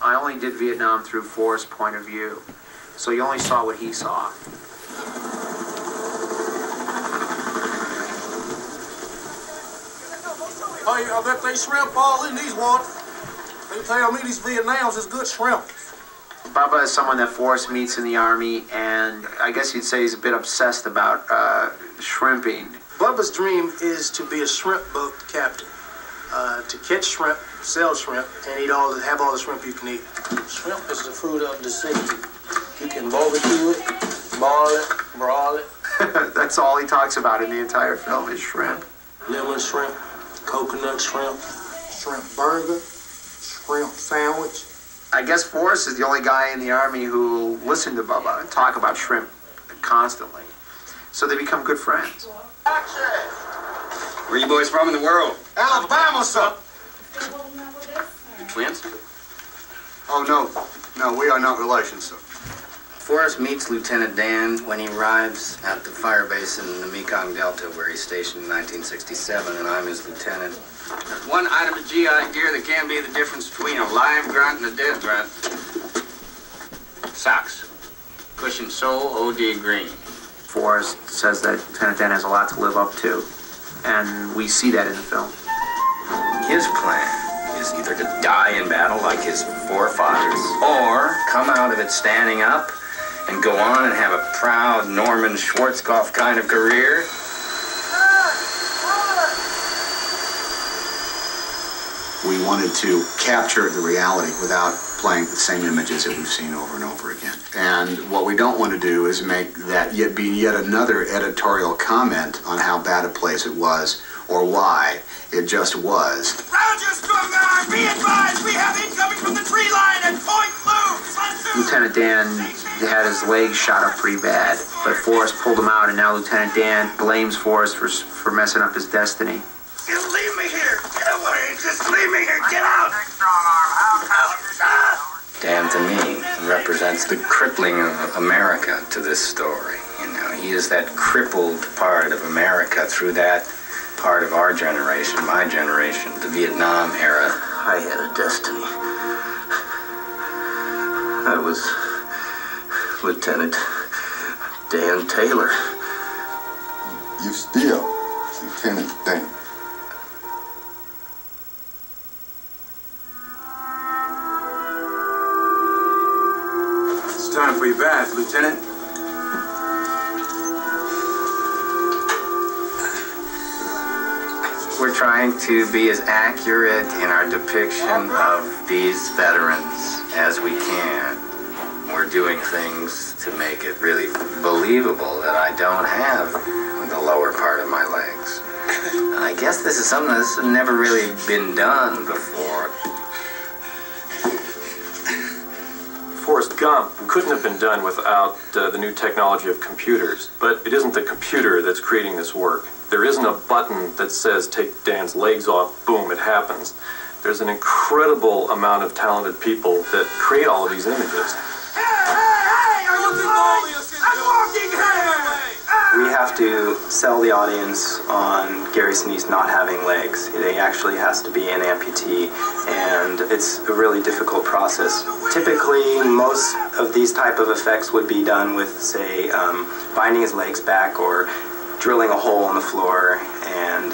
I only did Vietnam through Forrest's point of view, so you only saw what he saw. Hey, I bet they shrimp all in these ones. They tell me these Vietnams is good shrimp. Bubba is someone that Forrest meets in the Army, and I guess you'd say he's a bit obsessed about shrimping. Bubba's dream is to be a shrimp boat captain, to catch shrimp, sell shrimp, and have all the shrimp you can eat. Shrimp is the fruit of the sea. You can barbecue it, boil it, broil it. That's all he talks about in the entire film is shrimp. Lemon shrimp, coconut shrimp, shrimp burger, shrimp sandwich. I guess Forrest is the only guy in the Army who listened to Bubba and talk about shrimp constantly. So they become good friends. Action! Where you boys from in the world? Alabama, sir. You twins? Oh, no. No, we are not relations, sir. Forrest meets Lieutenant Dan when he arrives at the fire base in the Mekong Delta where he's stationed in 1967, and I'm his lieutenant. There's one item of GI gear that can be the difference between a live grunt and a dead grunt. Socks. Cushion sole, OD green. Forrest says that Lieutenant Dan has a lot to live up to, and we see that in the film. His plan is either to die in battle like his forefathers, or come out of it standing up and go on and have a proud Norman Schwarzkopf kind of career. We wanted to capture the reality without playing the same images that we've seen over and over again. And what we don't want to do is make that be yet another editorial comment on how bad a place it was or why it just was. Roger, Strumgar! Be advised, we have incoming from the tree line at Point Blue! Lieutenant Dan had his legs shot up pretty bad, but Forrest pulled him out, and now Lieutenant Dan blames Forrest for messing up his destiny. You leave me here! Get away! Just leave me here! Get out! Dan, to me, represents the crippling of America to this story. You know, he is that crippled part of America through that part of our generation, my generation, the Vietnam era. I had a destiny. I was Lieutenant Dan Taylor. You still Lieutenant Dan. It's time for your bath, Lieutenant. We're trying to be as accurate in our depiction of these veterans as we can. We're doing things to make it really believable that I don't have the lower part of my legs. I guess this is something that's never really been done before. Forrest Gump couldn't have been done without the new technology of computers, but it isn't the computer that's creating this work. There isn't a button that says take Dan's legs off, boom, it happens. There's an incredible amount of talented people that create all of these images. Hey! Are you glorious? I'm walking here! We have to sell the audience on Gary Sinise not having legs. He actually has to be an amputee, and it's a really difficult process. Typically, most of these type of effects would be done with, say, binding his legs back or drilling a hole in the floor and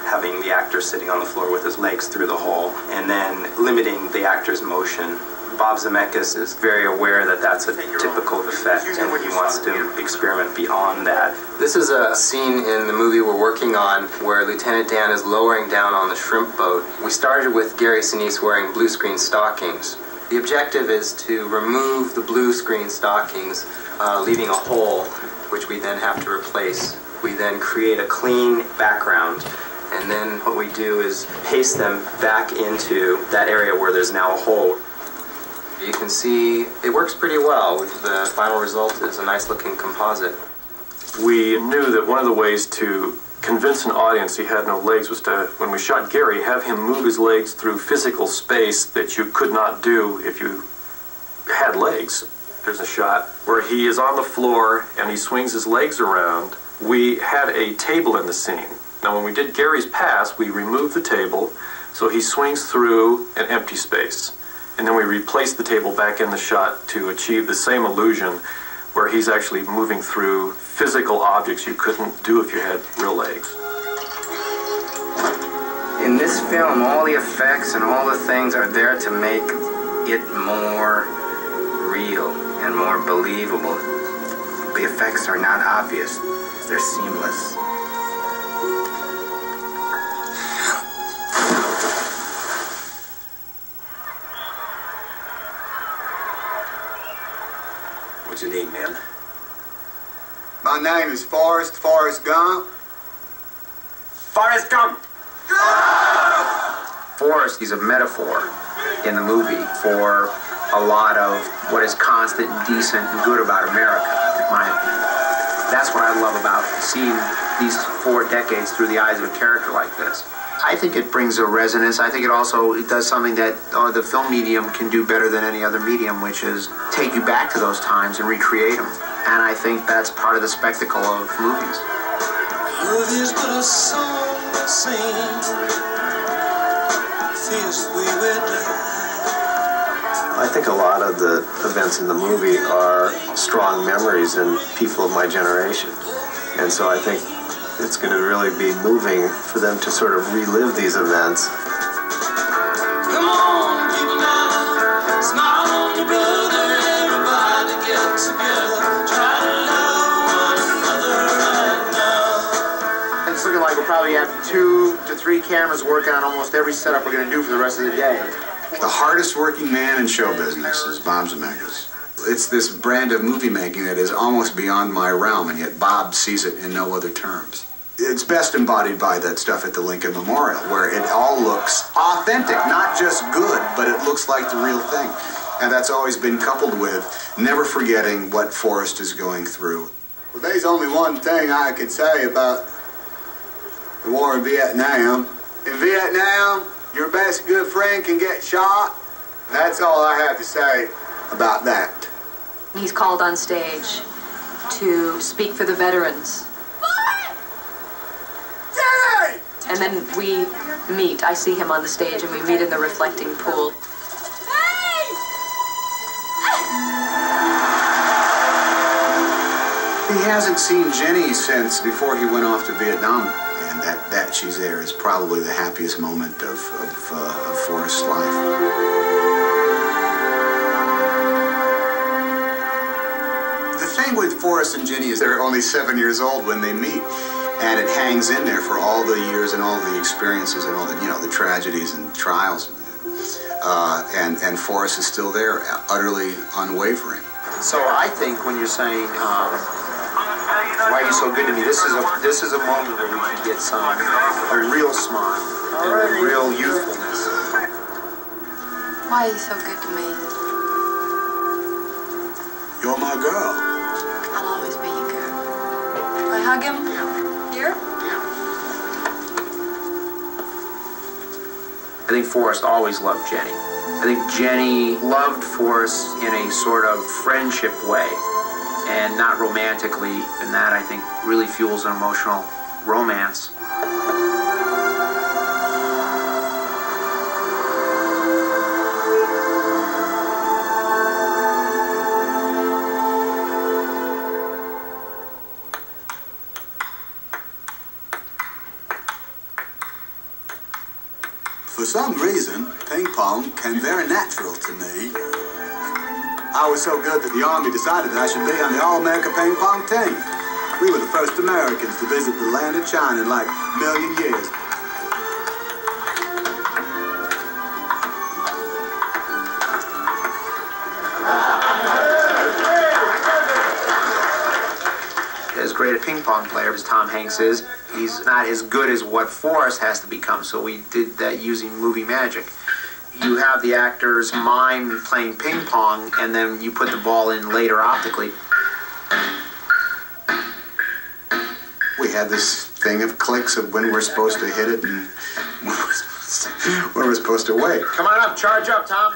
having the actor sitting on the floor with his legs through the hole, and then limiting the actor's motion. Bob Zemeckis is very aware that that's a typical effect, and he wants to experiment beyond that. This is a scene in the movie we're working on where Lieutenant Dan is lowering down on the shrimp boat. We started with Gary Sinise wearing blue screen stockings. The objective is to remove the blue screen stockings, leaving a hole, which we then have to replace. We then create a clean background, and then what we do is paste them back into that area where there's now a hole. You can see it works pretty well. The final result is a nice looking composite. We knew that one of the ways to convince an audience he had no legs was to, when we shot Gary, have him move his legs through physical space that you could not do if you had legs. There's a shot where he is on the floor and he swings his legs around. We had a table in the scene. Now when we did Gary's pass, we removed the table, so he swings through an empty space. and then we replace the table back in the shot to achieve the same illusion where he's actually moving through physical objects you couldn't do if you had real legs. In this film, all the effects and all the things are there to make it more real and more believable. The effects are not obvious. They're seamless. What's your name, man? My name is Forrest Gump. Forrest Gump! Forrest is a metaphor in the movie for a lot of what is constant and decent and good about America, in my opinion. That's what I love about seeing these 4 decades through the eyes of a character like this. I think it brings a resonance. I think it does something that the film medium can do better than any other medium, which is take you back to those times and recreate them. And I think that's part of the spectacle of movies. Love is but a song that sings, feels we will die. I think a lot of the events in the movie are strong memories in people of my generation. And so I think it's going to really be moving for them to sort of relive these events. Come on, people now, smile on your brother, everybody get together, try to love one another right now. It's looking like we'll probably have 2 to 3 cameras working on almost every setup we're going to do for the rest of the day. The hardest working man in show business is Bob Zemeckis. It's this brand of movie making that is almost beyond my realm, and yet Bob sees it in no other terms. It's best embodied by that stuff at the Lincoln Memorial, where it all looks authentic, not just good, but it looks like the real thing. And that's always been coupled with never forgetting what Forrest is going through. Well, there's only one thing I could say about the war in Vietnam. In Vietnam, your best good friend can get shot. That's all I have to say about that. He's called on stage to speak for the veterans. Jenny! And then we meet. I see him on the stage and we meet in the reflecting pool. He hasn't seen Jenny since before he went off to Vietnam. And that she's there is probably the happiest moment of Forrest's life. The thing with Forrest and Jenny is they're only 7 years old when they meet, and it hangs in there for all the years and all the experiences and all the the tragedies and trials. And Forrest is still there, utterly unwavering. So I think when you're saying why are you so good to me, this is a moment where we can get a real smile and a real youthfulness. Why are you so good to me? You're my girl. I'll always be your girl. Do I hug him? Here? I think Forrest always loved Jenny. I think Jenny loved Forrest in a sort of friendship way, and not romantically, and that I think really fuels an emotional romance. For some reason, ping pong came very natural to me. I was so good that the Army decided that I should be on the All-America ping pong team. We were the first Americans to visit the land of China in like a million years. As great a ping pong player as Tom Hanks is, he's not as good as what Forrest has to become, so we did that using movie magic. You have the actor's mime playing ping pong, and then you put the ball in later optically. We had this thing of clicks of when we're supposed to hit it and when we're supposed to wait. Come on up, charge up, Tom.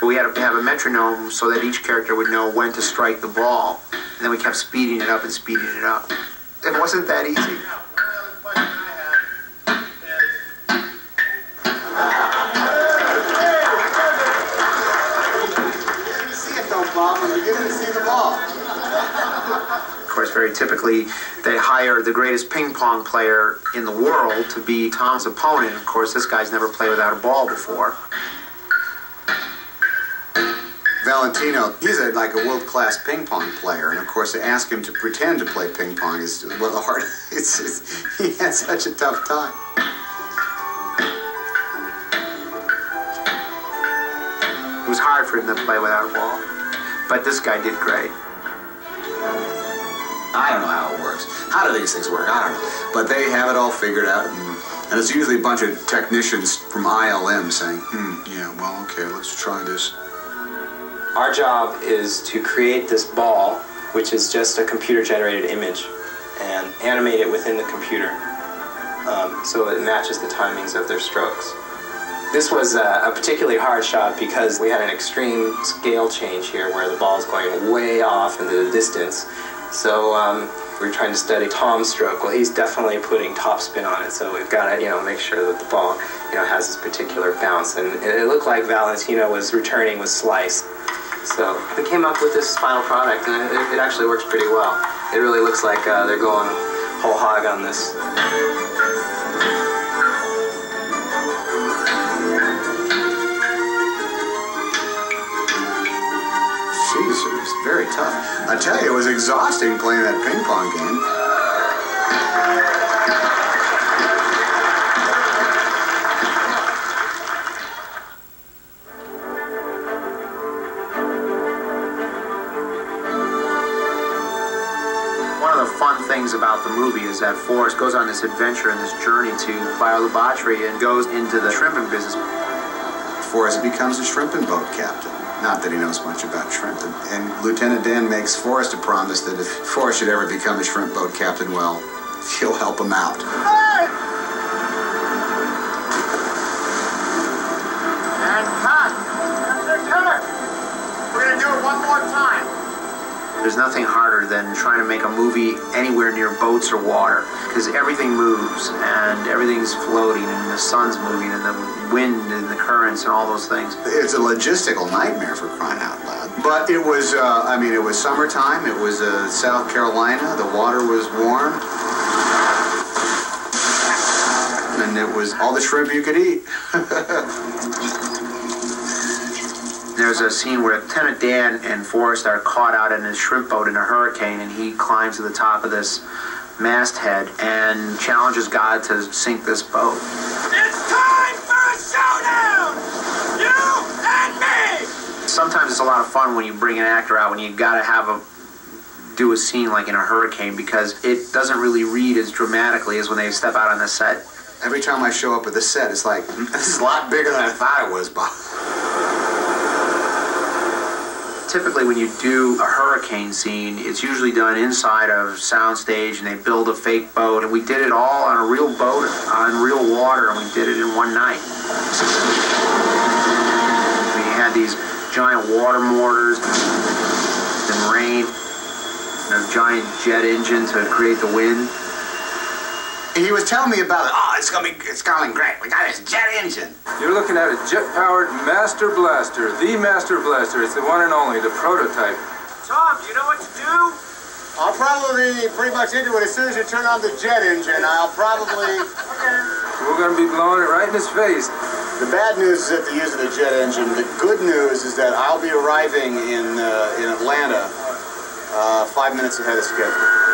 We had to have a metronome so that each character would know when to strike the ball. And then we kept speeding it up and speeding it up. It wasn't that easy. military, typically they hire the greatest ping pong player in the world to be Tom's opponent. Of course, this guy's never played without a ball before. Valentino, he's like a world-class ping pong player, and of course to ask him to pretend to play ping pong is well, the hard. He had such a tough time. It was hard for him to play without a ball, but this guy did great. I don't know how it works. How do these things work? I don't know. But they have it all figured out, and it's usually a bunch of technicians from ILM saying, yeah, well, okay, let's try this. Our job is to create this ball, which is just a computer-generated image, and animate it within the computer so it matches the timings of their strokes. This was a particularly hard shot because we had an extreme scale change here where the ball is going way off into the distance. So we're trying to study Tom's stroke. Well, he's definitely putting topspin on it, so we've got to, make sure that the ball, has this particular bounce. And it looked like Valentino was returning with slice. So we came up with this final product, and it actually works pretty well. It really looks like they're going whole hog on this. Jeez, it was very tough. I tell you, it was exhausting playing that ping pong game. Fun things about the movie is that Forrest goes on this adventure and this journey to biolaboratory and goes into the shrimping business. Forrest becomes a shrimping boat captain. Not that he knows much about shrimping. And Lieutenant Dan makes Forrest a promise that if Forrest should ever become a shrimp boat captain, well, he'll help him out. Hey! And cut! That's it! We're gonna do it one more time. There's nothing harder than trying to make a movie anywhere near boats or water, because everything moves and everything's floating and the sun's moving and the wind and the currents and all those things. It's a logistical nightmare, for crying out loud. But it was, it was summertime. It was South Carolina. The water was warm. And it was all the shrimp you could eat. There's a scene where Lieutenant Dan and Forrest are caught out in his shrimp boat in a hurricane, and he climbs to the top of this masthead and challenges God to sink this boat. It's time for a showdown! You and me! Sometimes it's a lot of fun when you bring an actor out when you gotta do a scene like in a hurricane, because it doesn't really read as dramatically as when they step out on the set. Every time I show up at the set, it's like, this is a lot bigger than I thought it was, Bob. Typically when you do a hurricane scene, it's usually done inside of soundstage, and they build a fake boat, and we did it all on a real boat, on real water, and we did it in one night. We had these giant water mortars, and rain, and a giant jet engine to create the wind. He was telling me about it. Oh, it's going great. We got this jet engine. You're looking at a jet-powered Master Blaster, the Master Blaster. It's the one and only, the prototype. Tom, do you know what to do? I'll probably be pretty much into it as soon as you turn on the jet engine. I'll probably... We're going to be blowing it right in his face. The bad news is that the use of the jet engine. The good news is that I'll be arriving in Atlanta 5 minutes ahead of schedule.